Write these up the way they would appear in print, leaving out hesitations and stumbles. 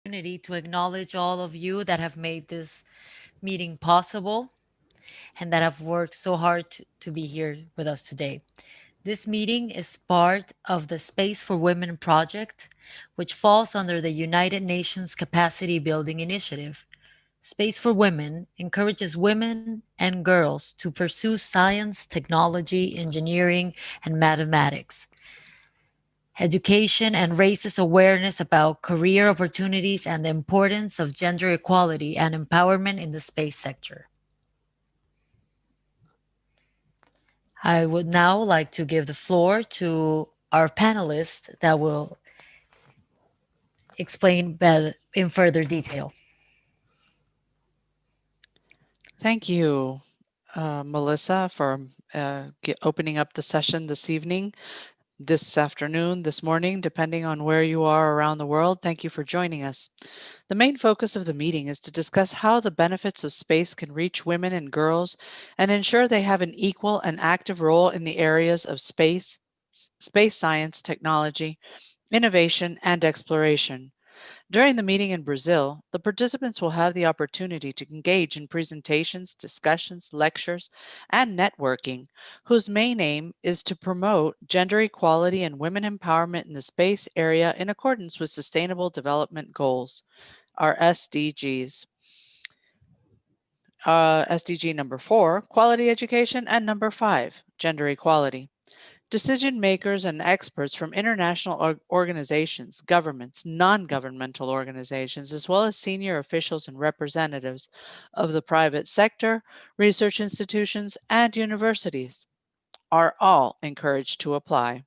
Opportunity to acknowledge all of you that have made this meeting possible and that have worked so hard to be here with us today. This meeting is part of the Space for Women project, which falls under the United Nations Capacity Building Initiative. Space for Women encourages women and girls to pursue science, technology, engineering, and mathematics, education, and raises awareness about career opportunities and the importance of gender equality and empowerment in the space sector. I would now like to give the floor to our panelists that will explain in further detail. Thank you, Melissa, for opening up the session this evening, this afternoon, this morning, depending on where you are around the world. Thank you for joining us. The main focus of the meeting is to discuss how the benefits of space can reach women and girls and ensure they have an equal and active role in the areas of space science, technology, innovation, and exploration. During the meeting in Brazil, the participants will have the opportunity to engage in presentations, discussions, lectures, and networking, whose main aim is to promote gender equality and women empowerment in the space area in accordance with Sustainable Development Goals, our SDGs. SDG number 4, quality education, and number 5, gender equality. Decision makers and experts from international organizations, governments, non governmental organizations, as well as senior officials and representatives of the private sector, research institutions, and universities are all encouraged to apply.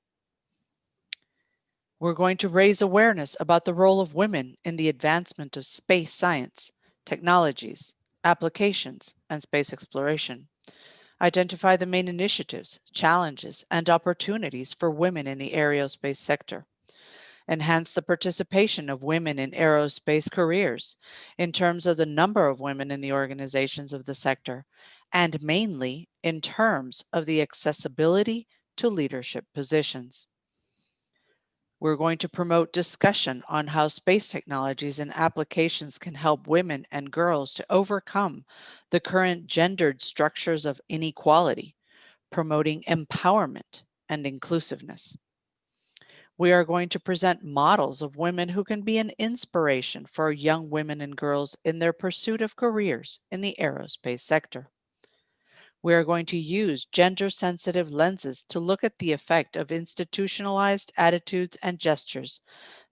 We're going to raise awareness about the role of women in the advancement of space science, technologies, applications, and space exploration. Identify the main initiatives, challenges, and opportunities for women in the aerospace sector. Enhance the participation of women in aerospace careers in terms of the number of women in the organizations of the sector, and mainly in terms of the accessibility to leadership positions. We're going to promote discussion on how space technologies and applications can help women and girls to overcome the current gendered structures of inequality, promoting empowerment and inclusiveness. We are going to present models of women who can be an inspiration for young women and girls in their pursuit of careers in the aerospace sector. We are going to use gender sensitive lenses to look at the effect of institutionalized attitudes and gestures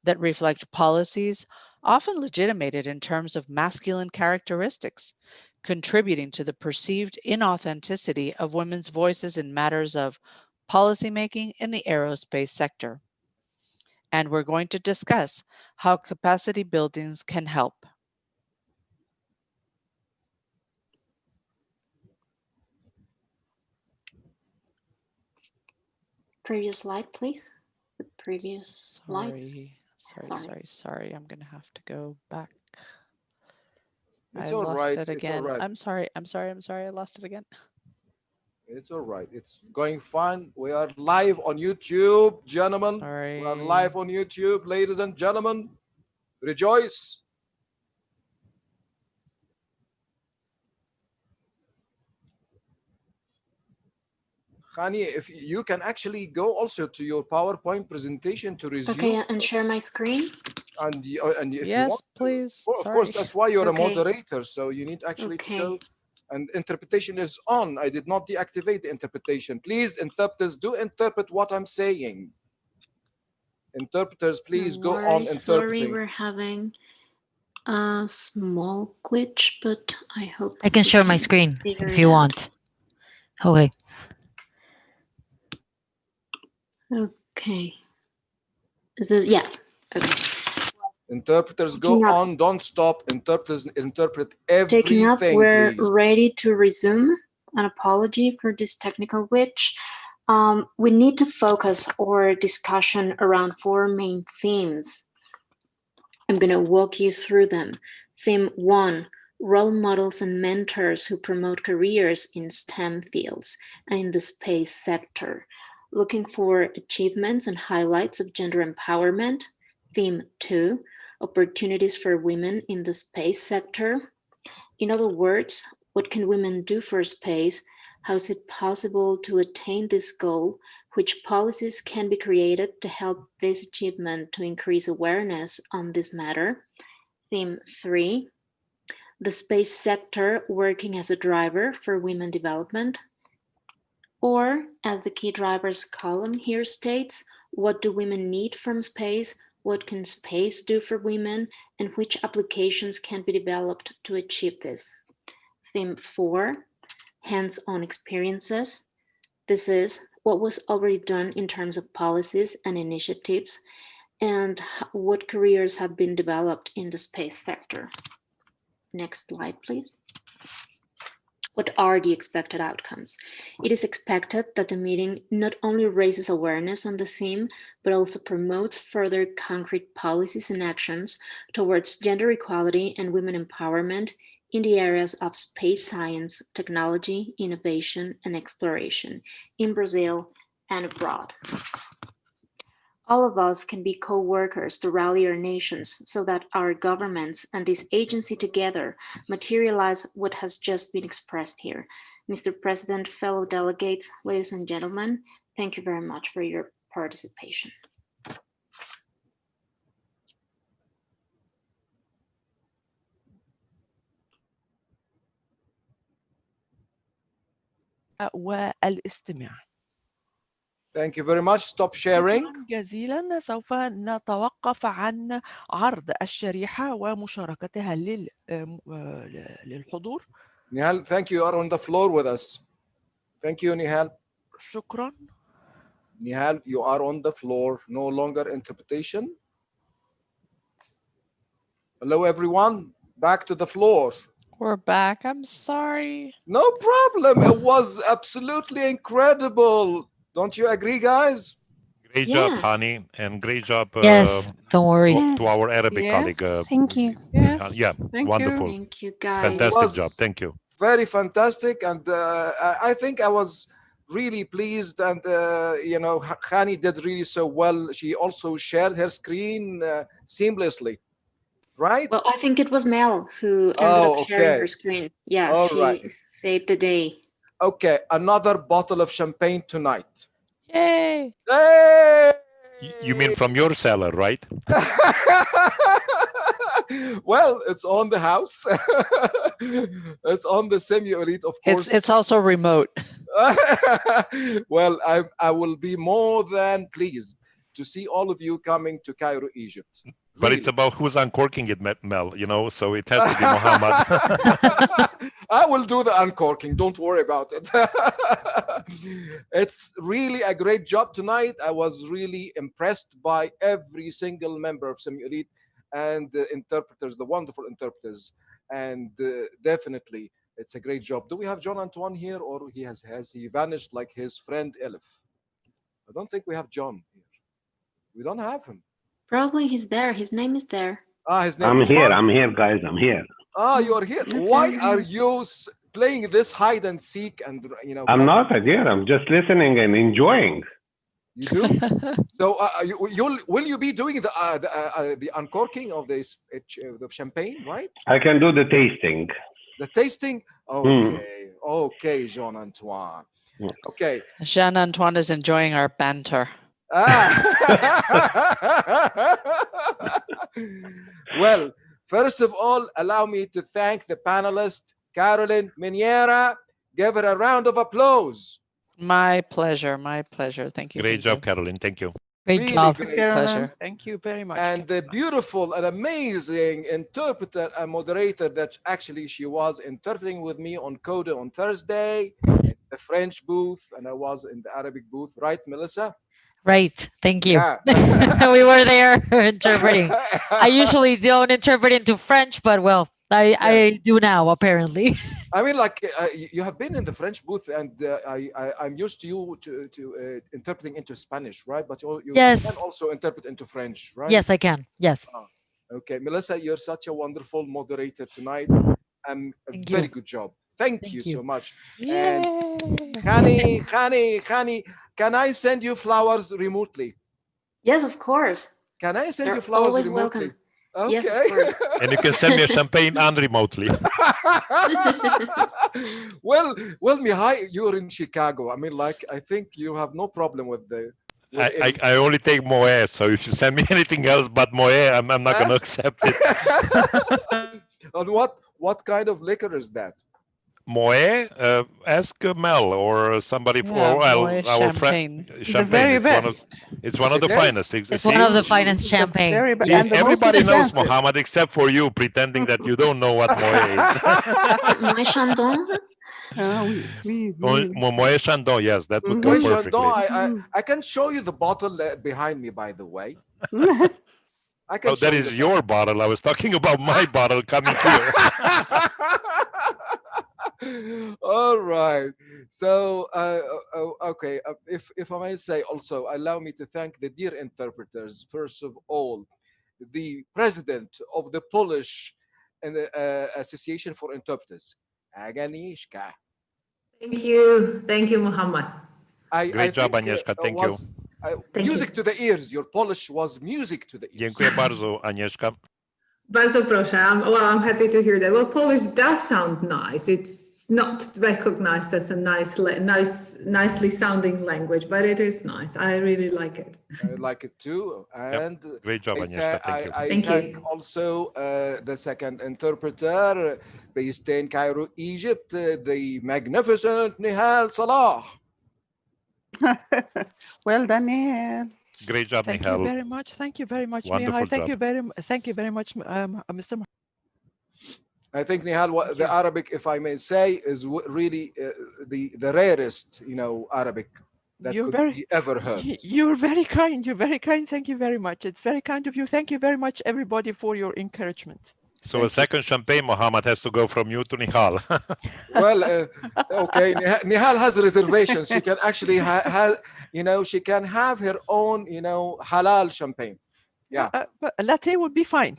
that reflect policies often legitimated in terms of masculine characteristics, contributing to the perceived inauthenticity of women's voices in matters of policymaking in the aerospace sector. And we're going to discuss how capacity buildings can help. Previous slide, please. The previous slide. Sorry. I'm going to have to go back. It's I all lost right. it It's all again. right. I'm sorry. I lost it again. It's all right. It's going fine. We are live on YouTube, gentlemen. We are live Sorry. on YouTube, ladies and gentlemen. Rejoice. Khani, if you can actually go also to your PowerPoint presentation to resume, Okay, and share my screen. and if you want Yes, to, please. well, of course, Sorry. that's why you're a Okay. moderator. So you need actually to Okay. go. And interpretation is on. I did not deactivate the interpretation. Please, interpreters, do interpret what I'm saying. Interpreters, No please go on worries. Sorry, interpreting. we're having a small glitch, but I hope I can we share my can screen figure if it you out. want. Okay. Okay. Is this, yeah. Okay. Interpreters go Taking up. on, don't stop. Interpreters interpret Taking up. everything, We're please. ready to resume. An apology for this technical glitch. We need to focus our discussion around four main themes. I'm going to walk you through them. Theme 1, role models and mentors who promote careers in STEM fields and in the space sector, looking for achievements and highlights of gender empowerment. Theme 2, opportunities for women in the space sector. In other words, what can women do for space? How is it possible to attain this goal? Which policies can be created to help this achievement to increase awareness on this matter? Theme 3, the space sector working as a driver for women development. Or, as the key drivers column here states, what do women need from space? What can space do for women? And which applications can be developed to achieve this? Theme 4, hands-on experiences. This is what was already done in terms of policies and initiatives, and what careers have been developed in the space sector. Next slide, please. What are the expected outcomes? It is expected that the meeting not only raises awareness on the theme, but also promotes further concrete policies and actions towards gender equality and women empowerment in the areas of space science, technology, innovation, and exploration in Brazil and abroad. All of us can be co-workers to rally our nations so that our governments and this agency together materialize what has just been expressed here. Mr. President, fellow delegates, ladies and gentlemen, thank you very much for your participation. والاستماع. Thank you very much. Stop sharing. شكرا جزيلا. سوف نتوقف عن عرض الشريحة ومشاركتها للحضور. Nihal, thank you. You are on the floor with us. Thank you, Nihal. شكرا. Nihal, you are on the floor. No longer interpretation. Hello, everyone. Back to the floor. We're back. I'm sorry. No problem. It was absolutely incredible. Don't you agree, guys? Great job, Hani, and great job. Yes, don't worry. To our Arabic colleague. Thank you. Yeah, wonderful. Thank you, guys. Fantastic job. Thank you. Very fantastic, and I think I was really pleased, and Hani did really so well. She also shared her screen seamlessly, right? Well, I think it was Mel who ended up sharing her screen. Yeah, All she right. saved the day. Okay, another bottle of champagne tonight. Yay! Hey! You mean from your cellar, right? Well, it's on the house. It's on the Simu.elite, of course. It's also remote. Well, I will be more than pleased to see all of you coming to Cairo, Egypt. But Really. it's about who's uncorking it, Mel, so it has to be Mohammed. I will do the uncorking. Don't worry about it. It's really a great job tonight. I was really impressed by every single member of Simu.elite and the interpreters, the wonderful interpreters. And definitely, it's a great job. Do we have John Antoine here, or has he vanished like his friend Elif? I don't think we have John here. We don't have him. Probably he's there. His name is there. His name I'm is here. John? I'm here, guys. I'm here. You are here. Why are you playing this hide and seek? And I'm not here. I'm just listening and enjoying. You do? So will you be doing the uncorking of the champagne, right? I can do the tasting. The tasting? Okay. Okay, Jean Antoine. Okay. Jean Antoine is enjoying our banter. Well, first of all, allow me to thank the panelist, Caroline Miniera. Give her a round of applause. My pleasure. My pleasure. Thank you. Great job, Caroline. Thank you. Great Really job. great. Pleasure. Thank you very much. And the beautiful and amazing interpreter and moderator that actually she was interpreting with me on Coda on Thursday in the French booth, and I was in the Arabic booth, right, Melissa? Right. Thank you. Yeah. We were there interpreting. I usually don't interpret into French, but well, I do now, apparently. I mean, like you have been in the French booth, and I'm used to you to interpreting into Spanish, right? But you Yes. can also interpret into French, right? Yes, I can. Yes. Okay, Melissa, you're such a wonderful moderator tonight. Thank Very you. good job. Thank you you. so much. Yay. And Khani, can I send you flowers remotely? Yes, of course. Can I send They're you flowers always remotely? welcome. Yes, of Okay. course. And you can send me a champagne and remotely. well, Mihai, you're in Chicago. I mean, like, I think you have no problem with the with in. I only take Moe, so if you send me anything else but Moe, I'm not going to accept it. And what kind of liquor is that? Moe, ask Mel or somebody, Yeah, or well, Moet our friend champagne. The champagne. very It's one of It the is. finest. It's one See, of the finest the champagne. very see, and the Yes. most everybody knows expensive. Muhammad except for you, pretending that you don't know what Moe is. My Chandon. Oui. Moe Chandon, yes, that would go Moët Mhm. Chandon, perfectly. I can show you the bottle behind me, by the way. I can Oh, show that you the is your bottle. I was talking about my bottle coming here. All right. So, okay. If I may say also, allow me to thank the dear interpreters. First of all, the president of the Polish and Association for Interpreters, Agnieszka. Thank you, Muhammad. I Great job, think Agnieszka. Thank you. was Thank you. music to the ears. Your Polish was music to the ears. Dziękuję bardzo, Agnieszka. Bardzo proszę. I'm happy to hear that. Well, Polish does sound nice. It's not recognized as a nicely sounding language, but it is nice. I really like it. I like it too. Yep. And Great job, Agnieszka. Thank you. I Thank thank you. also the second interpreter based in Cairo, Egypt, the magnificent Nihal Salah. Well, Daniel. Great job, Thank you Nihal. very much. Thank you very much, Wonderful Mihai. Thank you job. very much, Mr. I think Nihal, the Arabic, if I may say, is really the rarest, Arabic that You're could very be ever heard. You're very kind. You're very kind. Thank you very much. It's very kind of you. Thank you very much, everybody, for your encouragement. So Thank a you. second champagne, Mohammed, has to go from you to Nihal. Well, okay, Nihal has reservations. She can actually she can have her own, halal champagne. Yeah. But a latte would be fine.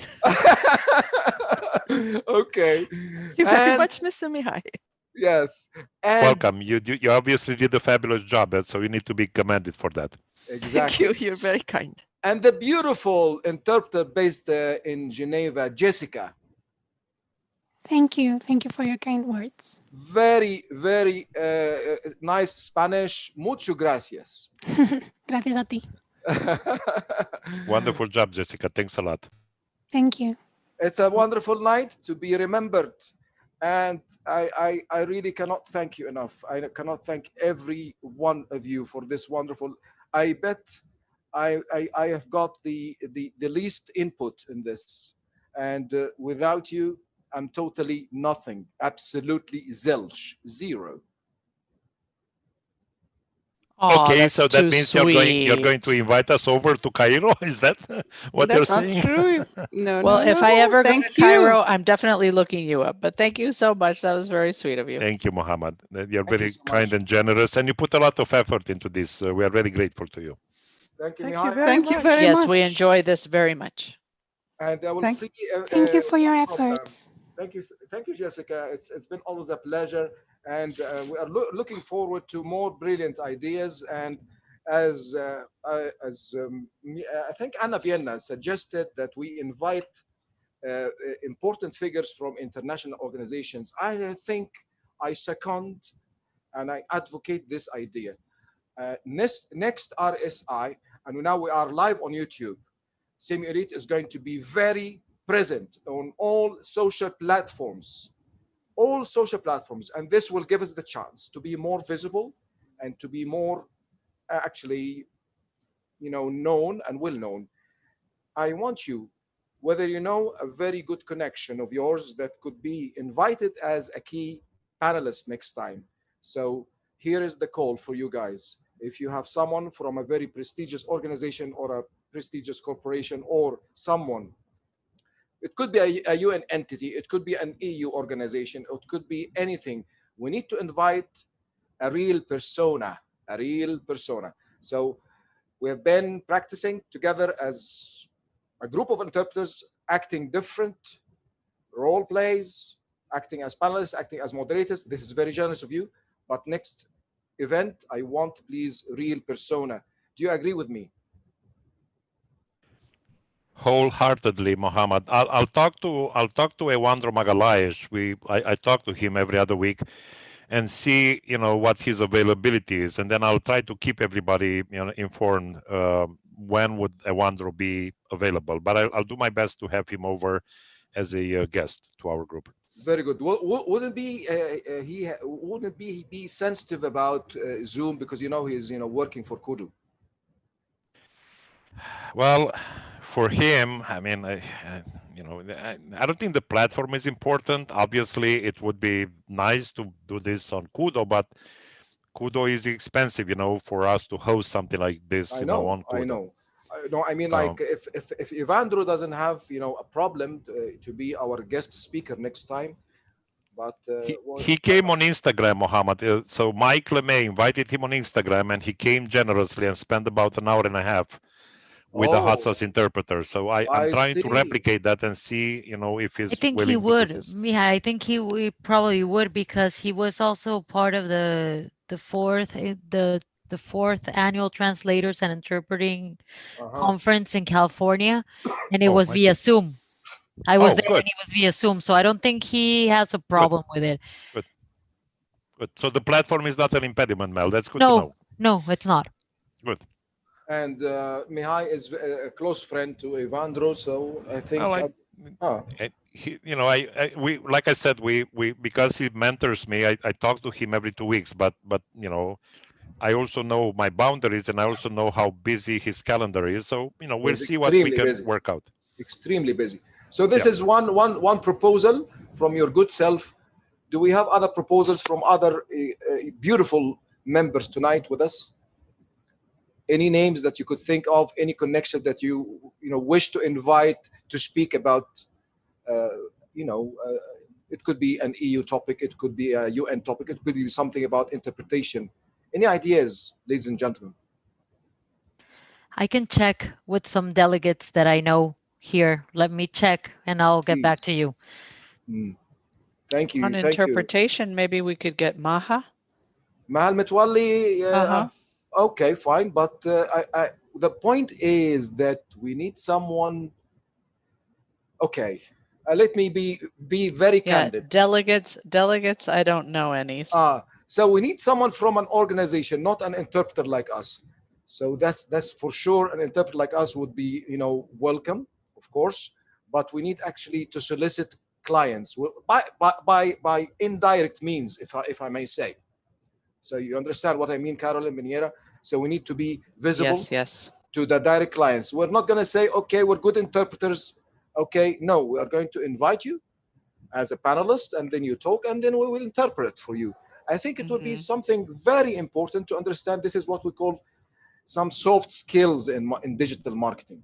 Okay. Thank you very And much, Mr. Mihai. yes. And Welcome. You obviously did a fabulous job, so you need to be commended for that. Thank exactly. you. You're very kind. And the beautiful interpreter based in Geneva, Jessica. Thank you. Thank you for your kind words. Very, very nice Spanish. Mucho gracias. Gracias a ti. Wonderful job, Jessica. Thanks a lot. Thank you. It's a wonderful night to be remembered. And I really cannot thank you enough. I cannot thank every one of you for this wonderful. I bet I have got the least input in this. And without you, I'm totally nothing. Absolutely zilch. Zero. Oh, Okay, that's so that too means sweet. you're going to invite us over to Cairo. Is that what That's you're not saying? true. No, Well, no, if no, I no. ever go Thank to you. Cairo, I'm definitely looking you up. But thank you so much. That was very sweet of you. Thank you, Mohammed. You're Thank you very so kind much. and generous, and you put a lot of effort into this. We are very grateful to you. Thank you, Thank you Mihai. very Thank you much. very Yes, much. we enjoy this very much. And I will Thank- see. Thank you for your no problem. efforts. Thank you, Jessica. It's been always a pleasure, and we are looking forward to more brilliant ideas. And I think Anna Vienna suggested that we invite important figures from international organizations. I think I second and I advocate this idea. Next RSI, and now we are live on YouTube. Simu.elite is going to be very present on all social platforms, and this will give us the chance to be more visible and to be more actually, known and well known. I want you, whether you know a very good connection of yours that could be invited as a key panelist next time. So here is the call for you guys. If you have someone from a very prestigious organization or a prestigious corporation or someone, it could be a UN entity, it could be an EU organization, it could be anything. We need to invite a real persona, So we have been practicing together as a group of interpreters, acting different role plays, acting as panelists, acting as moderators. This is very generous of you. But next event, I want, please, real persona. Do you agree with me? wholeheartedly, Mohammed. I'll talk to Ewandro Magalhaes. I talk to him every other week and see what his availability is, and then I'll try to keep everybody informed when would Ewandro be available. But I'll do my best to have him over as a guest to our group. Very good. Wouldn't he be sensitive about Zoom because he's working for Kudu? Well, for him, I mean, I don't think the platform is important. Obviously, it would be nice to do this on Kudo, but Kudo is expensive, for us to host something like this, I know, on Kudo. I know. No, I mean, like if Evandro doesn't have a problem to be our guest speaker next time, but he came on Instagram, Mohammed. So Mike LeMay invited him on Instagram, and he came generously and spent about an hour and a half with the hot sauce interpreter. So I'm trying to replicate that and see, if he's willing to do this. Yeah, I think he probably would, because he was also part of the fourth annual Translators and Interpreting Conference in California, and it was via Zoom. I was there when it was via Zoom, so I don't think he has a problem with it. Good. So the platform is not an impediment, Mel. That's good to know. No, it's not. Good. And Mihai is a close friend to Evandro, so I think. We like I said, we because he mentors me, I talk to him every 2 weeks, but I also know my boundaries, and I also know how busy his calendar is. So we'll see what we can work out. Extremely busy. So this is one proposal from your good self. Do we have other proposals from other beautiful members tonight with us? Any names that you could think of? Any connection that you wish to invite to speak about? It could be an EU topic. It could be a UN topic. It could be something about interpretation. Any ideas, ladies and gentlemen? I can check with some delegates that I know here. Let me check, and I'll get back to you. Thank you. On interpretation, maybe we could get Maha. Mahal Metwalli. Okay, fine. But the point is that we need someone. Okay, let me be very candid. Delegates. I don't know any. So we need someone from an organization, not an interpreter like us. So that's for sure. An interpreter like us would be, welcome, of course. But we need actually to solicit clients by indirect means, if I may say. So you understand what I mean, Carolyn Miniera? So we need to be visible to the direct clients. We're not going to say, okay, we're good interpreters. Okay, no, we are going to invite you as a panelist, and then you talk, and then we will interpret for you. I think it would be something very important to understand. This is what we call some soft skills in digital marketing,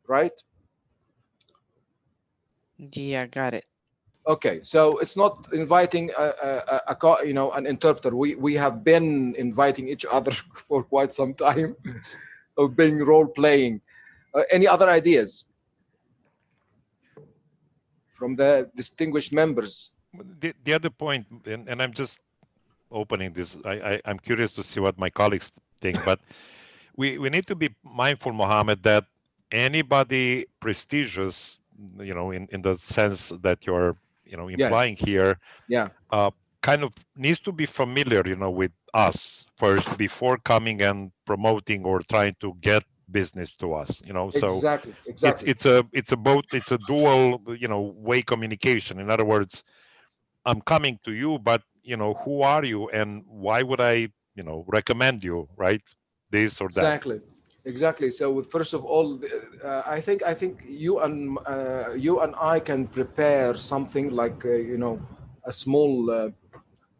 right? Yeah, got it. Okay, so it's not inviting an interpreter. We have been inviting each other for quite some time, of being role playing. Any other ideas from the distinguished members? The other point, and I'm just opening this. I'm curious to see what my colleagues think, but we need to be mindful, Mohammed, that anybody prestigious, in the sense that you're implying here, kind of needs to be familiar, with us first before coming and promoting or trying to get business to us. So exactly. It's a dual, way communication. In other words, I'm coming to you, but who are you and why would I, recommend you, right? This or that. Exactly. So first of all, I think you and I can prepare something like a small,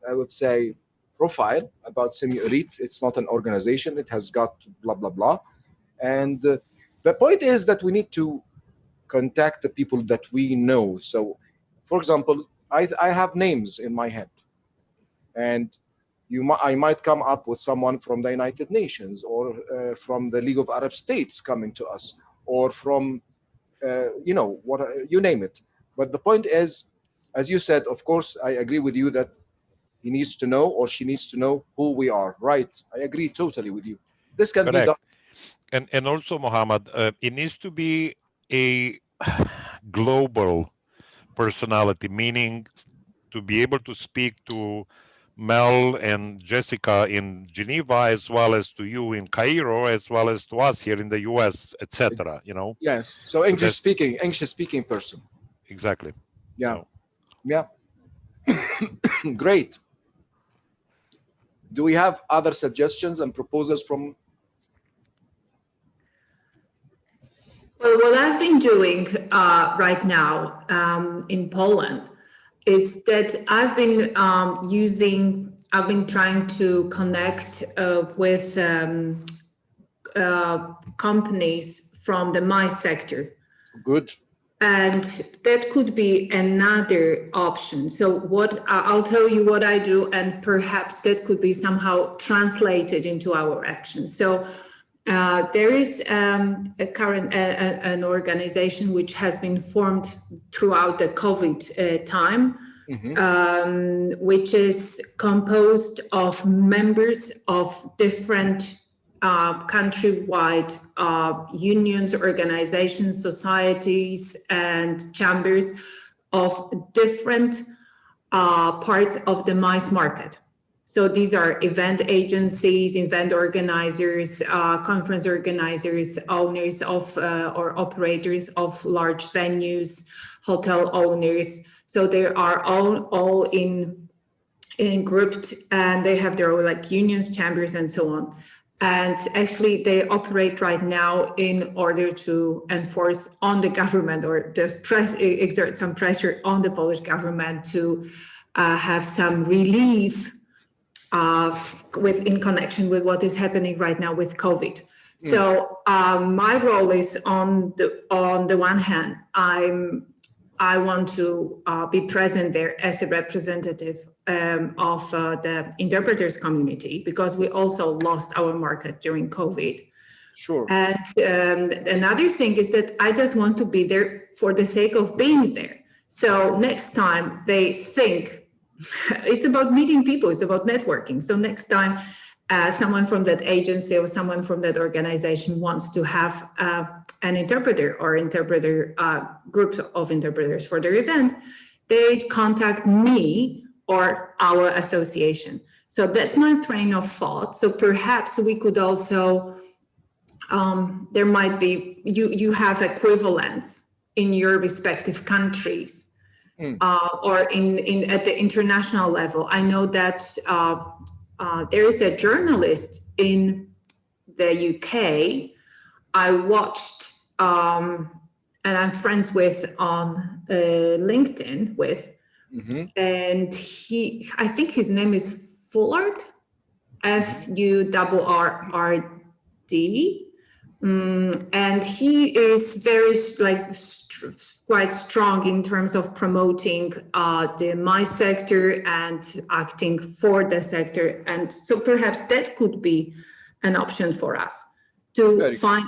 I would say, profile about Simu.elite. It's not an organization. It has got blah blah blah, and the point is that we need to contact the people that we know. So, for example, I have names in my head, and I might come up with someone from the United Nations or from the League of Arab States coming to us, or from you name it. But the point is, as you said, of course, I agree with you that he needs to know or she needs to know who we are. Right? I agree totally with you. This can be done. And also, Mohammed, it needs to be a global personality, meaning to be able to speak to Mel and Jessica in Geneva, as well as to you in Cairo, as well as to us here in the US, etc. You know. Yes. So English speaking person. Exactly. Yeah. So, Yeah. Great. Do we have other suggestions and proposals from? Well, what I've been doing right now in Poland is that I've been I've been trying to connect with companies from the my sector. Good. And that could be another option. So what I'll tell you what I do, and perhaps that could be somehow translated into our action. So there is a current an organization which has been formed throughout the COVID time, which is composed of members of different countrywide unions, organizations, societies, and chambers of different parts of the mice market. So these are event agencies, event organizers, conference organizers, owners of or operators of large venues, hotel owners. So they are all in grouped, and they have their own like unions, chambers, and so on. And actually, they operate right now in order to enforce on the government or just exert some pressure on the Polish government to have some relief in connection with what is happening right now with COVID. So my role is on the one hand, I want to be present there as a representative of the interpreters community, because we also lost our market during COVID. Sure. And another thing is that I just want to be there for the sake of being there. So next time they think it's about meeting people, it's about networking. So next time someone from that agency or someone from that organization wants to have an interpreter or interpreter groups of interpreters for their event, they contact me or our association. So that's my train of thought. So perhaps we could also, there might be, you have equivalents in your respective countries. Or in at the international level. I know that there is a journalist in the UK I watched, and I'm friends with on LinkedIn with, and I think his name is Fullard, Furrrd, and he is very quite strong in terms of promoting the my sector and acting for the sector. And so perhaps that could be an option for us to find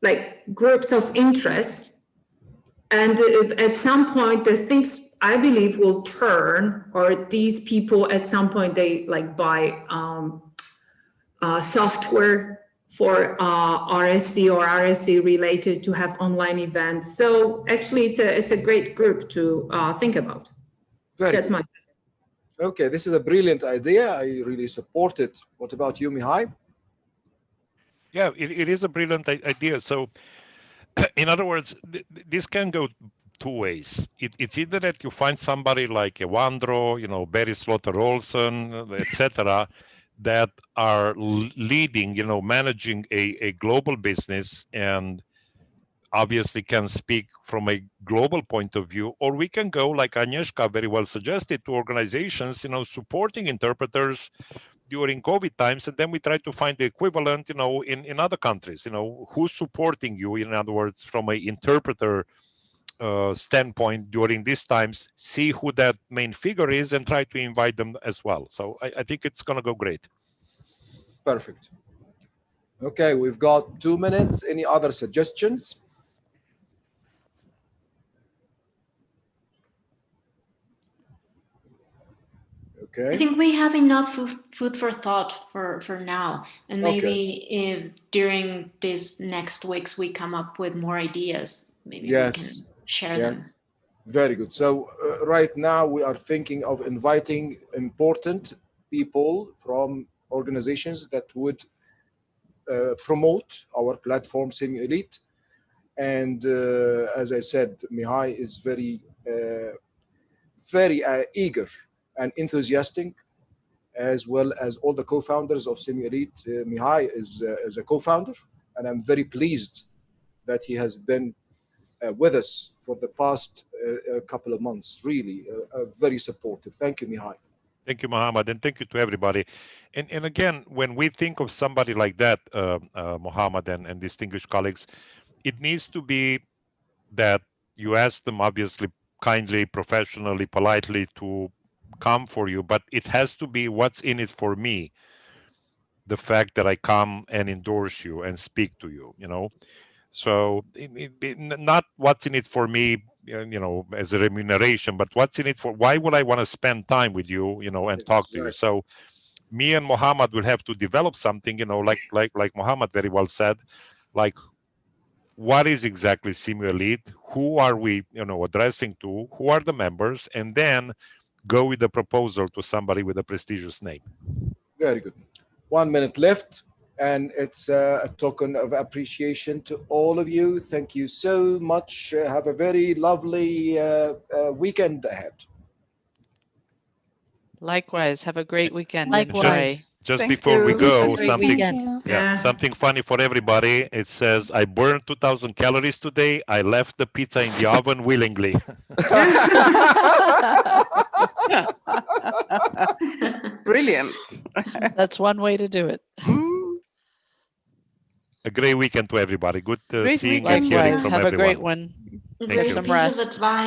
like groups of interest. And at some point, the things I believe will turn, or these people at some point, they like buy software for RSC or RSC related to have online events. So actually, it's a great group to think about. That's my. Okay, this is a brilliant idea. I really support it. What about you, Mihai? Yeah, it is a brilliant idea. So, in other words, this can go two ways. It's either that you find somebody like Ewandro, Barry Slaughter Olson, etc., that are leading, managing a global business and obviously can speak from a global point of view, or we can go, like Agnieszka very well suggested, to organizations, supporting interpreters during COVID times, and then we try to find the equivalent, in other countries, who's supporting you, in other words, from an interpreter standpoint during these times, see who that main figure is and try to invite them as well. So I think it's going to go great. Perfect. Okay, we've got 2 minutes. Any other suggestions? Okay. I think we have enough food for thought for now, and maybe if during these next weeks we come up with more ideas, maybe we can Yes. share Yes. them. Very good. So right now we are thinking of inviting important people from organizations that would promote our platform Simu.elite. And as I said, Mihai is very eager and enthusiastic, as well as all the co-founders of Simu.elite. Mihai is a co-founder, and I'm very pleased that he has been with us for the past couple of months. Really, very supportive. Thank you, Mihai. Thank you, Mohammed, and thank you to everybody. And again, when we think of somebody like that, Mohammed and distinguished colleagues, it needs to be that you ask them, obviously, kindly, professionally, politely, to come for you, but it has to be what's in it for me, the fact that I come and endorse you and speak to you, So not what's in it for me, as a remuneration, but what's in it for, why would I want to spend time with you, and talk to you? Exactly. So me and Mohammed will have to develop something, like Mohammed very well said, like, what is exactly Simu.elite? Who are we, addressing to? Who are the members? And then go with the proposal to somebody with a prestigious name. Very good. 1 minute left, and it's a token of appreciation to all of you. Thank you so much. Have a very lovely weekend ahead. Likewise, have a great weekend. Likewise. Enjoy. Just Thank before we you. Have a go, great something, Thank weekend. you. yeah, Yeah. something funny for everybody. It says, I burned 2,000 calories today. I left the pizza in the oven willingly. Brilliant. That's one way to do it. Mm, A great weekend to everybody. Good Great seeing and weekend. hearing Likewise, from have a great everyone. one. Thank Get Great you. some piece of rest. advice.